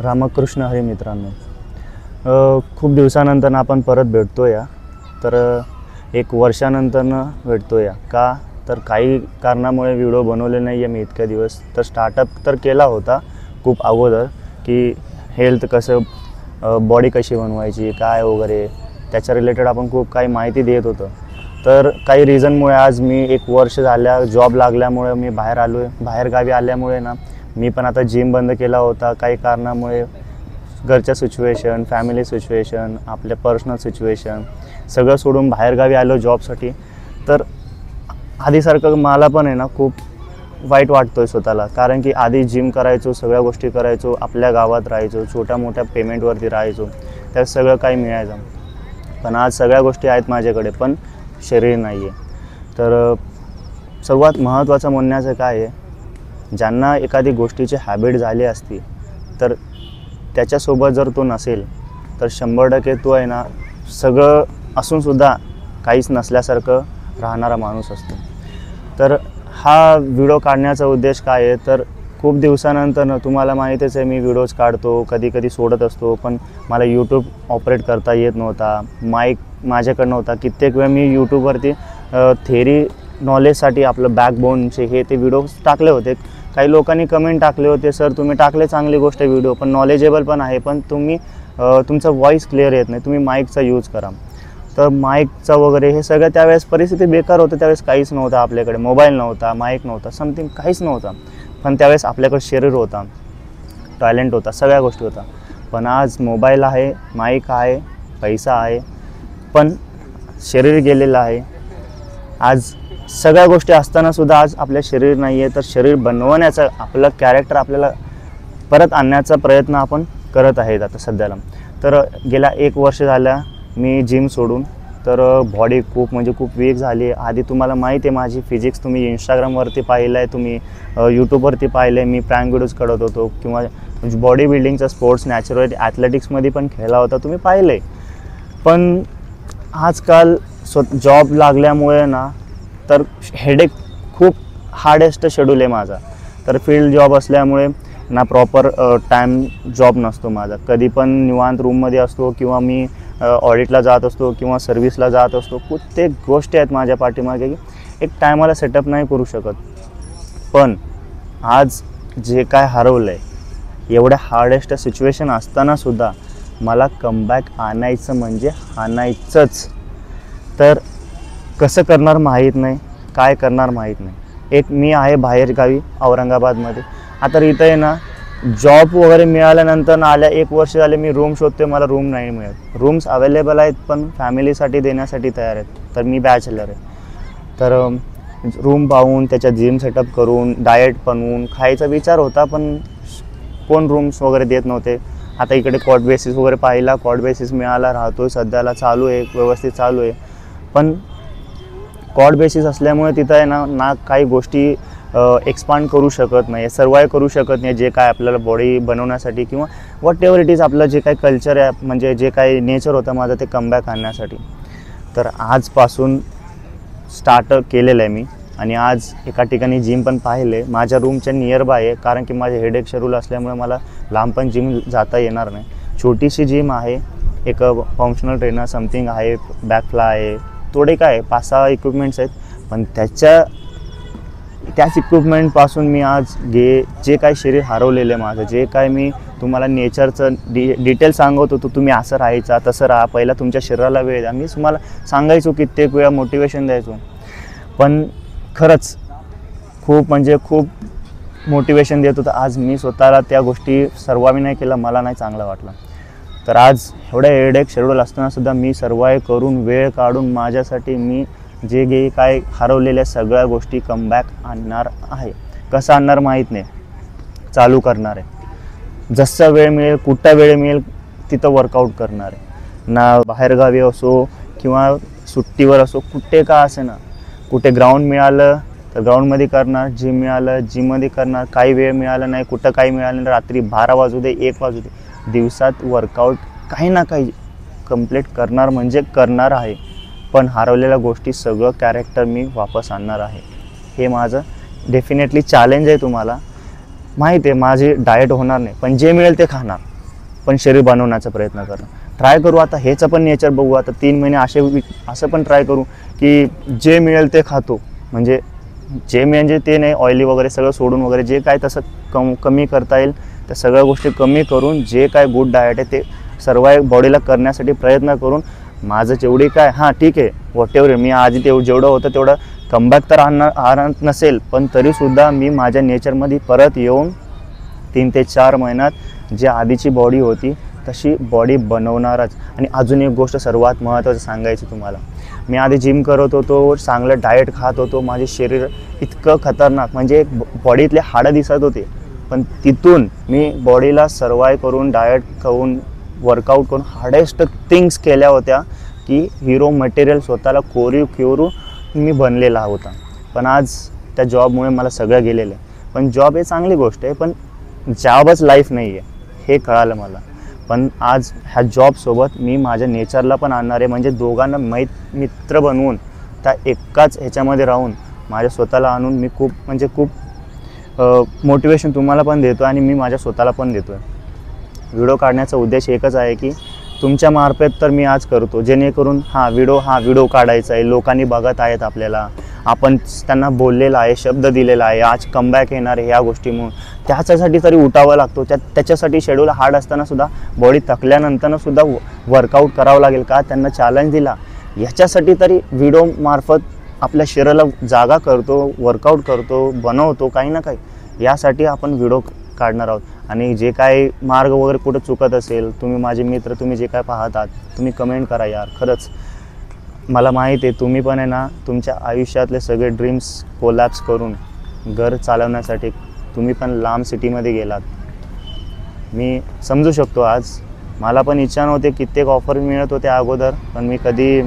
रामकृष्ण हरी मित्रांनो, खूप दिवसानंतर आपण परत भेटतो या. तर एक वर्षानंतर भेटतो या का तर काही कारणामुळे व्हिडिओ बनवले नाही आहे मी इतक्या दिवस. तर स्टार्टअप तर केला होता खूप अगोदर की हेल्थ कसं, बॉडी कशी बनवायची काय वगैरे त्याच्या रिलेटेड आपण खूप काही माहिती देत होतो. तर काही रिझनमुळे आज मी एक वर्ष झाल्या जॉब लागल्यामुळे मी बाहेर आलो आहे. बाहेरगावी आल्यामुळे ना मी पण आता जिम बंद केला होता काही कारणामुळे. घरच्या सिच्युएशन, फॅमिली सिच्युएशन, आपल्या पर्सनल सिच्युएशन सगळं सोडून बाहेरगावी आलो जॉबसाठी. तर आधीसारखं मला पण आहे ना खूप वाईट वाटतो आहे स्वतःला, कारण की आधी जिम करायचो, सगळ्या गोष्टी करायचो, आपल्या गावात राहायचो, छोट्या मोठ्या पेमेंटवरती राहायचो, त्यात सगळं काही मिळायचं. पण आज सगळ्या गोष्टी आहेत माझ्याकडे पण शरीर नाही आहे. तर सर्वात महत्त्वाचं म्हणण्याचं काय आहे, ज्यांना एखादी गोष्टीची हॅबिट झाली असती तर त्याच्यासोबत जर तो नसेल तर 100% तो आहे ना सगळं असूनसुद्धा काहीच नसल्यासारखं राहणारा माणूस असतो. तर हा व्हिडिओ काढण्याचा उद्देश काय आहे, तर खूप दिवसानंतर तुम्हाला माहीतच आहे मी व्हिडिओज काढतो, कधी कधी सोडत असतो, पण मला यूट्यूब ऑपरेट करता येत नव्हता, माईक माझ्याकडं नव्हता. कित्येक वेळ मी यूट्यूबवरती थेरी नॉलेजसाठी आपलं बॅकबोनचे हे ते व्हिडिओ टाकले होते. काही लोकांनी कमेंट टाकले होते, सर तुम्ही टाकले चांगली गोष्ट आहे व्हिडिओ, पण नॉलेजेबल पण आहे, पण तुम्ही तुमचा व्हॉईस क्लिअर येत नाही, तुम्ही माईकचा यूज करा. तर माईकचा वगैरे हे सगळं त्यावेळेस परिस्थिती बेकार होतं. त्यावेळेस काहीच नव्हतं आपल्याकडे, मोबाईल नव्हता, माईक नव्हता, समथिंग काहीच नव्हतं. पण त्यावेळेस आपल्याकडे शरीर होता, टॅलेंट होता, सगळ्या गोष्टी होता. पण आज मोबाईल आहे, माईक आहे, पैसा आहे, पण शरीर गेलेलं आहे. आज सगळ्या गोष्टी असतानासुद्धा आज आपल्या शरीर नाही आहे. तर शरीर बनवण्याचा आपलं कॅरेक्टर आपल्याला परत आणण्याचा प्रयत्न आपण करत आहेत आता सध्याला. तर गेल्या 1 वर्ष झाल्या मी जिम सोडून, तर बॉडी खूप म्हणजे खूप वीक झाली आहे. आधी तुम्हाला माहिती आहे माझी फिजिक्स, तुम्ही इंस्टाग्रामवरती पाहिलं आहे, तुम्ही यूट्यूबवरती पाहिलं आहे, मी प्रँक व्हिडिओज काढत होतो किंवा बॉडी बिल्डिंगचा स्पोर्ट्स नॅचरल ॲथलेटिक्समध्ये पण खेळला होता, तुम्ही पाहिलं आहे. पण आजकाल जॉब लागल्यामुळे ना तर हेडेक खूप हार्डेस्ट शेड्यूल आहे माझा. तर फील्ड जॉब असल्यामुळे ना प्रॉपर टाईम जॉब नसतो माझा. कधी पण निवांत रूममध्ये असतो किंवा मी ऑडिटला जात असतो किंवा सर्व्हिसला जात असतो. प्रत्येक गोष्टी आहेत माझ्या पाठीमागे की एक टायमाला सेटअप नाही करू शकत. पण आज जे काय हरवलं आहे, एवढ्या हार्डेस्ट सिच्युएशन असतानासुद्धा मला कमबॅक आणायचं म्हणजे आणायचंच. तर कसं करणार माहीत नाही, काय करणार माहीत नाही. एक मी आहे बाहेरगावी औरंगाबादमध्ये. आता इथं आहे ना जॉब वगैरे मिळाल्यानंतर आल्या 1 वर्ष झाले मी रूम शोधते, मला रूम नाही मिळत. रूम्स अवेलेबल आहेत पण फॅमिलीसाठी देण्यासाठी तयार आहेत. तर मी बॅचलर आहे, तर रूम पाहून त्याच्यात जिम सेटअप करून डाएट बनवून खायचा विचार होता, पण कोण रूम्स वगैरे देत नव्हते. आता इकडे कॉट बेसिस वगैरे पाहिला, कॉट बेसिस मिळाला, राहतो सध्याला, चालू आहे, व्यवस्थित चालू आहे. पण कॉट बेसिस असल्यामुळे तिथं आहे ना काही गोष्टी एक्सपांड करू शकत नाही, सर्वाईव्ह करू शकत नाही, जे काय आपल्याला बॉडी बनवण्यासाठी किंवा वॉट एव्हर इट इज आपलं जे काही कल्चर आहे, म्हणजे जे काही नेचर होतं माझं ते कमबॅक आणण्यासाठी. तर आजपासून स्टार्ट केलेलं आहे मी आणि आज एका ठिकाणी जिम पण पाहिले माझ्या रूमच्या नियर बाय आहे, कारण की माझे हेडेक शेड्यूल असल्यामुळे मला लांब पण जिम जाता येणार नाही. छोटीशी जिम आहे, एक फंक्शनल ट्रेनर समथिंग आहे, बॅकफ्ला आहे, थोडे काय 5-6 इक्विपमेंट्स आहेत. पण त्याच इक्विपमेंटपासून मी आज जे काही शरीर हरवलेलं आहे माझं, जे काय मी तुम्हाला नेचरचं डिटेल सांगत होतो, तुम्ही असं राहायचा, तसं राहा, पहिला तुमच्या शरीराला वेळ द्या, मी तुम्हाला सांगायचो, कित्येक वेळा मोटिवेशन द्यायचो. पण खरंच खूप म्हणजे खूप मोटिवेशन देत होतं. आज मी स्वतःला त्या गोष्टी सर्वावी नाही केलं, मला नाही चांगलं वाटलं. तर आज एवढ्या हेडेक शेड्यूल असतानासुद्धा मी सर्वाईव्ह करून वेळ काढून माझ्यासाठी मी जे काय हरवलेल्या सगळ्या गोष्टी कमबॅक आणणार आहे. कसं आणणार माहीत नाही, चालू करणार आहे. जसं वेळ मिळेल, कुठं वेळ मिळेल तिथं वर्कआउट करणार आहे. ना बाहेरगावी असो किंवा सुट्टीवर असो, कुठे का असे ना, कुठे ग्राउंड मिळालं तर ग्राउंडमध्ये करणार, जिम मिळालं जिममध्ये करणार, काही वेळ मिळाला नाही, कुठं काही मिळालं नाही, रात्री 12 वाजू दे, 1 वाजू दे, दिवसात वर्कआउट काही ना काही कंप्लीट करणार म्हणजे करणार आहे. पण हरवलेल्या गोष्टी सगळं कॅरेक्टर मी वापस आणणार आहे. हे माझं डेफिनेटली चॅलेंज आहे तुम्हाला. माहीत आहे माझी डाएट होणार नाही, पण जे मिळेल ते खाणार, पण शरीर बनवण्याचा प्रयत्न करणं ट्राय करू. आता हेचं पण नेचर बघू. आता 3 महिने असं पण ट्राय करू की जे मिळेल ते खातो. म्हणजे जे म्हणजे ते नाही, ऑइली वगैरे सगळं सोडून वगैरे जे काय तसं कमी करता येईल त्या सगळ्या गोष्टी कमी करून जे काय गुड डाएट आहे ते सर्वाईव्ह बॉडीला करण्यासाठी प्रयत्न करून माझं जेवढी काय ठीक आहे व्हॉटेवर मी आधी जेवढं होतं तेवढं कमबॅक तर आणत नसेल, पण तरीसुद्धा मी माझ्या नेचरमध्ये परत येऊन 3 ते 4 महिन्यात जी आधीची बॉडी होती तशी बॉडी बनवणारच. आणि अजून एक गोष्ट सर्वात महत्त्वाचं सांगायची तुम्हाला, मी आधी जिम करत होतो, चांगलं डाएट खात होतो, माझे शरीर इतकं खतरनाक म्हणजे बॉडीतले हाडं दिसत होते, पण तिथून मी बॉडीला सर्वाईव्ह करून डाएट खाऊन वर्कआउट करून हार्डेस्ट थिंग्स केल्या होत्या की हिरो मटेरियल स्वतःला कोरू मी बनलेला होता. पण आज त्या जॉबमुळे मला सगळं गेलेलं आहे. पण जॉब हे चांगली गोष्ट आहे, पण जॉबच लाईफ नाही आहे हे कळालं मला. पण आज ह्या जॉबसोबत मी माझ्या नेचरला पण आणणार आहे, म्हणजे दोघांना मित्र बनवून त्या एकाच ह्याच्यामध्ये राहून माझ्या स्वतःला आणून मी खूप मोटिवेशन तुम्हाला पण देतो आणि मी माझ्या स्वतःला पण देतो आहे. व्हिडिओ काढण्याचा उद्देश एकच आहे की तुमच्या मार्फत तर मी आज करतो, जेणेकरून व्हिडिओ काढायचा आहे, लोकांनी बघत आहेत आपल्याला, आपण त्यांना बोललेला आहे, शब्द दिलेला आहे, आज कमबॅक येणार आहे ह्या गोष्टीमुळे, त्याच्यासाठी तरी उठावं लागतो. त्याच्यासाठी शेड्यूल हार्ड असतानासुद्धा बॉडी थकल्यानंतरसुद्धा वर्कआउट करावं लागेल का, त्यांना चॅलेंज दिला, ह्याच्यासाठी तरी व्हिडिओ मार्फत आपल्या शरीराला जागा करतो, वर्कआउट करतो, बनवतो काही ना काही, यासाठी आपण व्हिडिओ काढणार आहोत. आणि जे काय मार्ग वगैरे कुठं चुकत असेल, तुम्ही माझे मित्र तुम्ही जे काय पाहतात तुम्ही कमेंट करा यार. खरंच मला माहीत आहे तुम्ही पण आहे ना तुमच्या आयुष्यातले सगळे ड्रीम्स कोलॅप्स करून घर चालवण्यासाठी तुम्ही पण लांब सिटीमध्ये गेलात. मी समजू शकतो. आज मला पण इच्छा नव्हते, कित्येक ऑफर मिळत होते अगोदर, पण मी कधी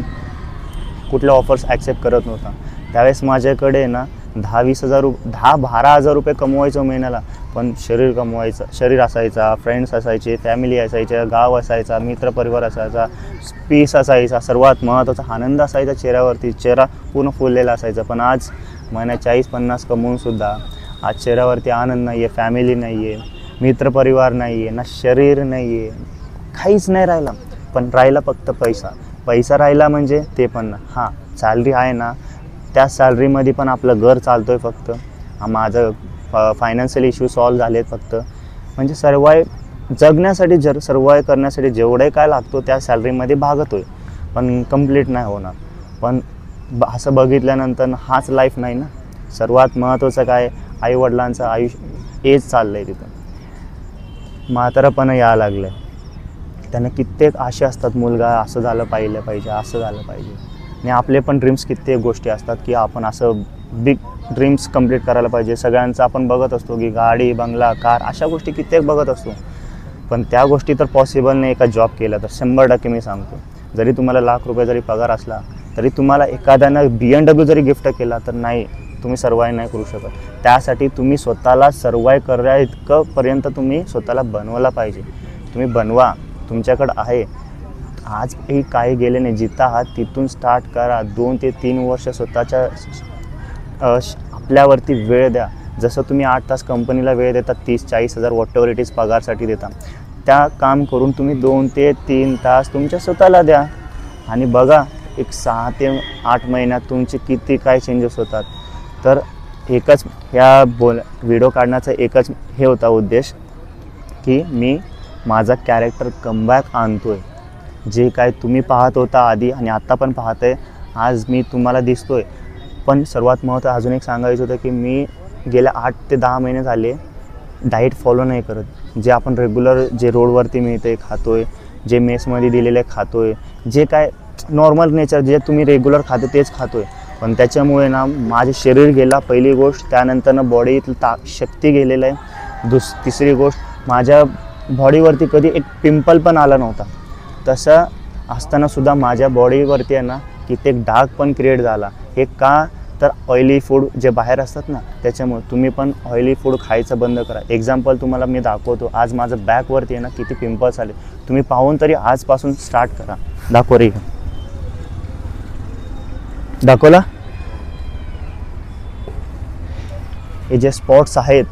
कुठल्या ऑफर्स ॲक्सेप्ट करत नव्हता. त्यावेळेस माझ्याकडे ना 10-12 हजार रुपये कमवायचो महिन्याला, पण शरीर असायचा, फ्रेंड्स असायचे, फॅमिली असायच्या, गाव असायचा, मित्रपरिवार असायचा, पीस असायचा, सर्वात महत्त्वाचा आनंद असायचा चेहऱ्यावरती, चेहरा पूर्ण फुललेला असायचा. पण आज महिन्यात 40-50 कमवूनसुद्धा आज चेहऱ्यावरती आनंद नाही आहे, फॅमिली नाही आहे, मित्रपरिवार नाही आहे, ना शरीर नाही आहे, काहीच नाही राहिला. पण राहिला फक्त पैसा राहिला, म्हणजे ते पण सॅलरी आहे ना, त्या सॅलरीमध्ये पण आपलं घर चालतो आहे. फक्त माझं फायनान्शियल इश्यू सॉल्व झालेत फक्त, म्हणजे जगण्यासाठी सर्वाईव्ह करण्यासाठी जेवढे काय लागतो त्या सॅलरीमध्ये भागतो आहे, पण कंप्लीट नाही होणार. पण असं बघितल्यानंतर हाच लाईफ नाही ना. सर्वात महत्त्वाचं काय, आईवडिलांचं आयुष्य एज चाललं आहे, तिथं म्हातारपणं यायला लागलं आहे. त्यांना कित्येक आशा असतात, मुलगा असं झालं पाहिजे, असं झालं पाहिजे. आणि आपले पण ड्रीम्स कित्येक गोष्टी असतात की आपण असं बिग ड्रीम्स कंप्लीट करायला पाहिजे. सगळ्यांचं आपण बघत असतो की गाडी, बंगला, कार, अशा गोष्टी कित्येक बघत असतो, पण त्या गोष्टी तर पॉसिबल नाही एका जॉब केला तर. 100% मी सांगतो, जरी तुम्हाला ₹1,00,000 जरी पगार असला तरी तुम्हाला एखाद्यानं BMW जरी गिफ्ट केला तर नाही, तुम्ही सर्वाईव्ह नाही करू शकत. त्यासाठी तुम्ही स्वतःला सर्वाईव्ह करा इतकंपर्यंत तुम्ही स्वतःला बनवला पाहिजे. तुम्ही बनवा, तुमच्याकडं आहे. आज काही गेले नाही, जिथं आहात तिथून स्टार्ट करा. 2 ते 3 वर्ष स्वतःच्या आपल्यावरती वेळ द्या. जसं तुम्ही 8 तास कंपनीला वेळ देता, 30-40 हजार व्हॉटएव्हर इट इज पगारसाठी देता, त्या काम करून तुम्ही 2 ते 3 तास तुमच्या स्वतःला द्या आणि बघा एक 6 ते 8 महिन्यात तुमचे किती काय चेंजेस होतात. तर एकच व्हिडिओ काढण्याचा एकच हे होता उद्देश की मी माझा कॅरेक्टर कमबॅक आणतो आहे. जे काय तुम्ही पाहत होता आधी आणि आत्ता पण पाहत आहे, आज मी तुम्हाला दिसतो आहे. पण सर्वात महत्त्वाचं अजून एक सांगायचं होतं की मी गेल्या 8 ते 10 महिने झाले डाएट फॉलो नाही करत. जे आपण रेग्युलर जे रोडवरती मिळते खातो आहे, जे मेसमध्ये दिलेले खातो आहे, जे काय नॉर्मल नेचर जे तुम्ही रेग्युलर खातो तेच खातो आहे. पण त्याच्यामुळे ना माझे शरीर गेला पहिली गोष्ट, त्यानंतरनं बॉडीतलं शक्ती गेलेलं आहे. तिसरी गोष्ट, माझ्या बॉडीवरती कधी एक पिंपल पण आला नव्हता. तसं असतानासुद्धा माझ्या बॉडीवरती आहे ना कित्येक डाग पण क्रिएट झाला. हे का, तर ऑइली फूड जे बाहेर असतात ना त्याच्यामुळे. तुम्ही पण ऑइली फूड खायचं बंद करा. एक्झाम्पल तुम्हाला मी दाखवतो. आज माझं बॅकवरती आहे ना किती पिंपल्स आले, तुम्ही पाहून तरी आजपासून स्टार्ट करा. दाखव रे, दाखवला. हे जे स्पॉट्स आहेत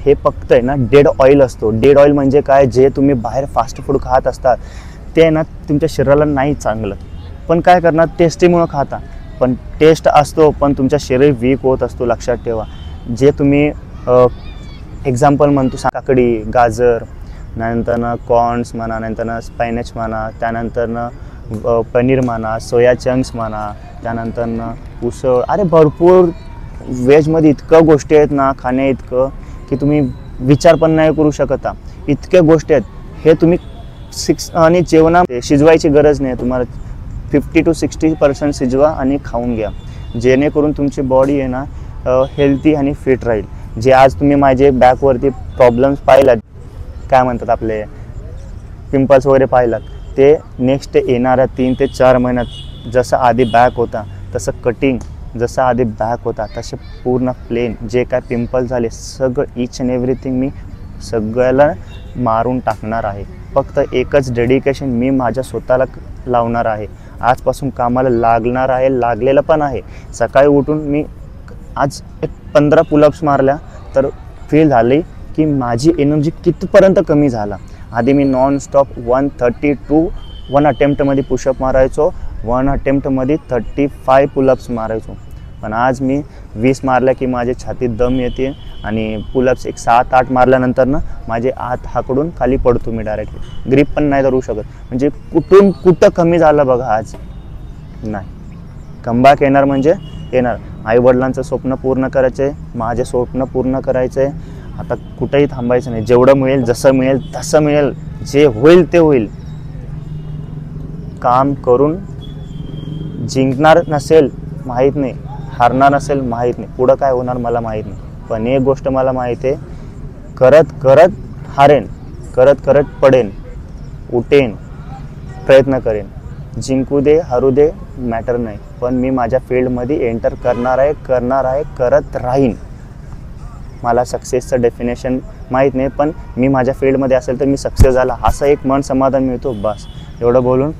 हे फक्त आहे ना डेड ऑइल असतो. डेड ऑइल म्हणजे काय, जे तुम्ही बाहेर फास्ट फूड खात असतात ते आहे ना तुमच्या शरीराला नाही चांगलं, पण काय करणार, टेस्टीमुळं खाता, पण टेस्ट असतो पण तुमच्या शरीर वीक होत असतो. लक्षात ठेवा. जे तुम्ही एक्झाम्पल म्हणतो काकडी, गाजर, नंतरनं कॉर्न्स म्हणा, नंतरनं स्पायनच म्हणा, त्यानंतरनं पनीर म्हणा, सोया चंक्स म्हणा, त्यानंतरनं उसळ, अरे भरपूर व्हेजमध्ये इतकं गोष्टी आहेत ना खाण्या इतकं की तुम्ही विचार पण नाही करू शकत. इतक्या गोष्टी आहेत. हे तुम्ही आणि जेवणा शिजवायची गरज नाही. तुम्हाला 50 to 60% शिजवा आणि खाऊन घ्या, जेणेकरून तुमची बॉडी आहे ना हेल्थी आणि फिट राहील. जे आज तुम्ही माझे बॅकवरती प्रॉब्लेम्स पाहिलात, काय म्हणतात आपले पिंपल्स वगैरे पाहिलात, ते नेक्स्ट येणाऱ्या 3 ते 4 महिन्यात जसं आधी बॅक होता तसं कटिंग, जसं आधी बॅक होता तसे पूर्ण प्लेन जे काय पिंपल झाले सगळं ईच अँड एव्हरीथिंग मी सगळ्याला मारून टाकणार आहे. फक्त एकच डेडिकेशन मी माझ्या स्वतःला लावणार आहे. आजपासून कामाला लागणार आहे, लागलेलं पण आहे. सकाळी उठून मी आज 15 पुलअप्स मारल्या तर फील झाली की माझी एनर्जी कितपर्यंत कमी झाला. आधी मी नॉनस्टॉप 132 1 अटेम्प्टमध्ये पुशअप मारायचो, 1 अटेम्प्टमध्ये 35 पुलअप्स मारायचो, पण आज मी 20 मारल्या की माझे छातीत दम येते आणि पुलअप्स एक 7-8 मारल्यानंतर ना माझे हात हाकडून खाली पडतो मी डायरेक्टली, ग्रिप पण नाही धरू शकत. म्हणजे कुठून कुठं कमी झालं बघा आज. नाही, कमबॅक येणार म्हणजे येणार. आईवडिलांचं स्वप्न पूर्ण करायचं आहे, माझे स्वप्न पूर्ण करायचं आहे. आता कुठंही थांबायचं नाही. जेवढं मिळेल, जसं मिळेल तसं मिळेल, जे होईल ते होईल. काम करून जिंकणार नसेल माहीत नाही, हारणार नसेल माहीत नाही, पुढं काय होणार मला माहीत नाही, पण एक गोष्ट मला माहीत आहे, करत करत हारेन, करत करत पडेन, उठेन, प्रयत्न करेन. जिंकू दे हरू दे मॅटर नाही, पण मी माझ्या फील्डमध्ये एंटर करणार आहे, करत राहीन. मला सक्सेसचं डेफिनेशन माहीत नाही, पण मी माझ्या फील्डमध्ये असेल तर मी सक्सेस झाला असं एक मन समाधान मिळतो. बस एवढं बोलून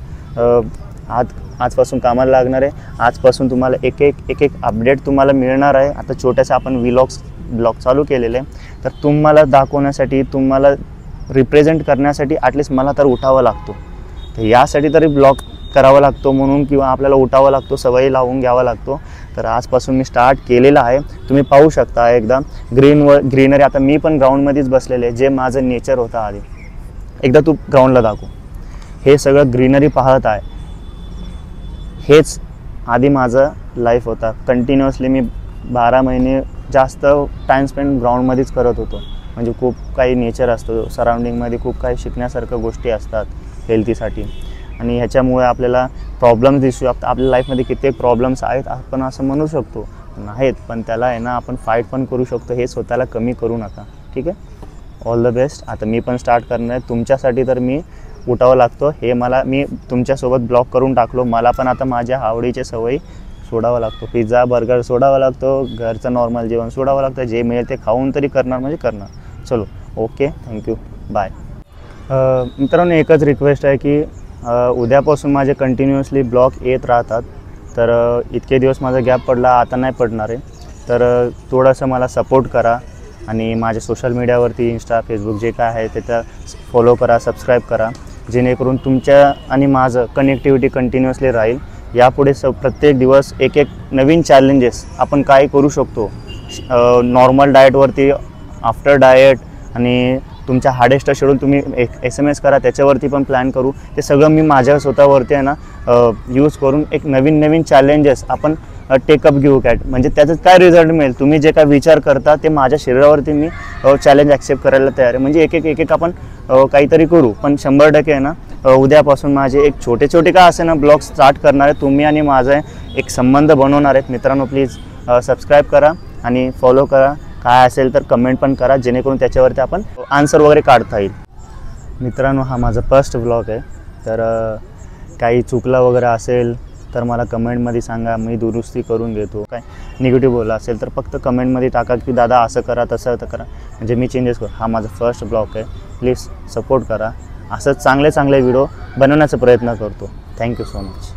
आजपासून कामाला लागणार आहे. आजपासून तुम्हाला एक एक अपडेट तुम्हाला मिळणार आहे. आता छोट्याशा आपण ब्लॉग चालू केलेले आहे, तर तुम्हाला दाखवण्यासाठी, तुम्हाला रिप्रेझेंट करण्यासाठी ॲटलिस्ट मला तर उठावं लागतो. तर यासाठी तरी ब्लॉग करावा लागतो म्हणून, किंवा आपल्याला उठावं लागतो, सवयी लावून घ्यावा लागतो. तर आजपासून मी स्टार्ट केलेलं आहे. तुम्ही पाहू शकता एकदम ग्रीनरी. आता मी पण ग्राउंडमध्येच बसलेले आहे, जे माझं नेचर होतं आधी. एकदा तू ग्राउंडला दाखव. हे सगळं ग्रीनरी पाहत आहे. हेच आधी माझं लाईफ होता. कंटिन्युअसली मी 12 महिने जास्त टाईम स्पेंड ग्राउंडमध्येच करत होतो. म्हणजे खूप काही नेचर असतं सराउंडिंगमध्ये, खूप काही शिकण्यासारख्या गोष्टी असतात हेल्थीसाठी. आणि ह्याच्यामुळे आपल्याला प्रॉब्लेम्स दिसू शकतात. आपल्या लाईफमध्ये कित्येक प्रॉब्लेम्स आहेत आपण असं म्हणू शकतो, आहेत, पण त्याला आहे ना आपण फाईट पण करू शकतो. हे स्वतःला कमी करू नका. ठीक आहे. All the best. आता मी पण स्टार्ट करणार आहे. तुमच्यासाठी तर मी उठावं लागतो. हे मी तुमच्यासोबत ब्लॉग करून टाकलो. मला पण आता माझ्या आवडीचे सवयी सोडावं लागतो. पिझ्झा बर्गर सोडावं लागतो, घरचं नॉर्मल जेवण सोडावं लागतं. जे मिळेल ते खाऊन तरी करणार म्हणजे करणार. चलो, ओके, थँक्यू, बाय. मित्रांनो, एकच रिक्वेस्ट आहे की उद्यापासून माझे कंटिन्युअसली ब्लॉग येत राहतात. तर इतके दिवस माझा गॅप पडला, आता नाही पडणार आहे. तर थोडंसं मला सपोर्ट करा आणि माझ्या सोशल मीडियावरती इंस्टा, फेसबुक जे काय आहे त्याचा फॉलो करा, सबस्क्राईब करा, जेणेकरून तुमच्या आणि माझं कनेक्टिव्हिटी कंटिन्युअसली राहील. यापुढे प्रत्येक दिवस एक नवीन चॅलेंजेस आपण काय करू शकतो. नॉर्मल डाएटवरती, आफ्टर डाएट, आणि तुमच्या हार्डेस्ट शेड्यूल तुम्ही SMS करा, त्याच्यावरती पण प्लॅन करू. ते सगळं मी माझ्या स्वतःवरती आहे ना यूज करून एक नवीन चॅलेंजेस आपण टेकअप घेऊ. म्हणजे त्याचं काय रिझल्ट मिळेल, तुम्ही जे काय विचार करता ते माझ्या शरीरावरती मी चॅलेंज ॲक्सेप्ट करायला तयार आहे. म्हणजे एक आपण काहीतरी करू. पण 100% आहे ना उद्यापासून माझे एक छोटे का असे ना ब्लॉग स्टार्ट करणार आहे. तुम्ही आणि माझा एक संबंध बनवणार आहेत. मित्रांनो, प्लीज सबस्क्राईब करा आणि फॉलो करा. काय असेल तर कमेंट पण करा, जेणेकरून त्याच्यावरती आपण आन्सर वगैरे काढता येईल. मित्रांनो, हा माझा फर्स्ट ब्लॉग आहे. तर काही चुकलं वगैरे असेल तर मला कमेंटमध्ये सांगा, मी दुरुस्ती करून घेतो. काय निगेटिव्ह बोलला असेल तर फक्त कमेंटमध्ये टाका की दादा असं करा, तसं करा, म्हणजे मी चेंजेस करू. हा माझा फर्स्ट ब्लॉग आहे. प्लीज सपोर्ट करा. असंच चांगले व्हिडिओ बनवण्याचा प्रयत्न करतो. Thank you so much.